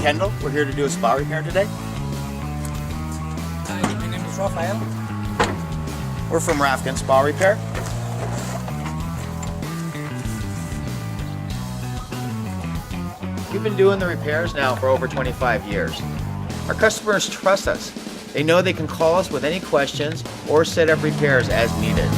Kendal. We're here to do a spa repair today. Hi, my name is Rafael. We're from Rafken Spa Repair. We've been doing the repairs now for over 25 years. Our customers trust us. They know they can call us with any questions or set up repairs as needed.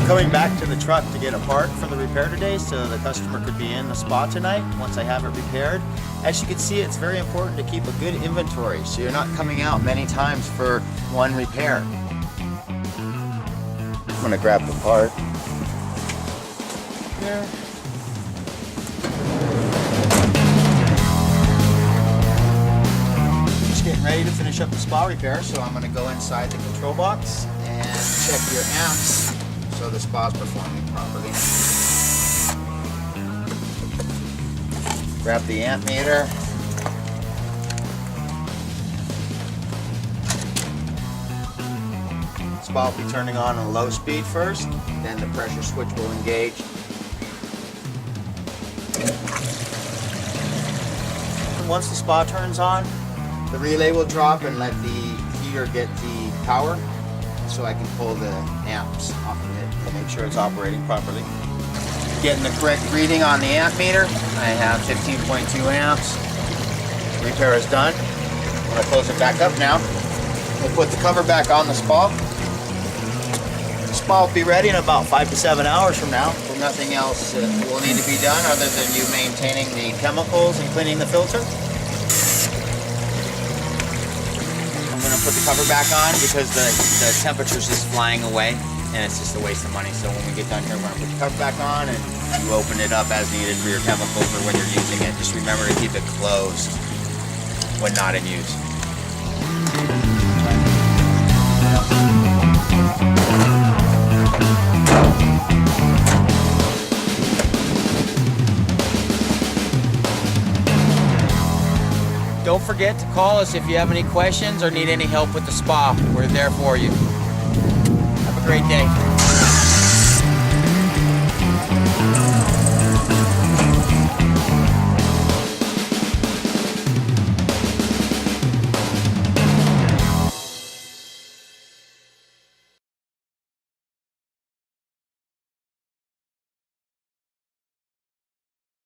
Coming back to the truck to get a part for the repair today so the customer could be in the spa tonight once I have it repaired. As you can see, it's very important to keep a good inventory so you're not coming out many times for one repair. I'm gonna grab the part here. Just getting ready to finish up the spa repair, so I'm gonna go inside the control box and check your amps so the spa's performing properly. Grab the amp meter. Spa will be turning on a low speed first, then the pressure switch will engage. And once the spa turns on, the relay will drop and let the heater get the power so I can pull the amps off of it to make sure it's operating properly. Getting the correct reading on the amp meter. I have 15.2 amps. Repair is done. I'm going to close it back up now. We'll put the cover back on the spa. The spa will be ready in about 5 to 7 hours from now. So nothing else will need to be done other than you maintaining the chemicals and cleaning the filter. I'm going to put the cover back on because the temperature's just flying away and it's just a waste of money. So when we get done here, we're going to put the cover back on and you open it up as needed for your chemicals or when you're using it. Just remember to keep it closed when not in use. Don't forget to call us if you have any questions or need any help with the spa. We're there for you. Have a great day.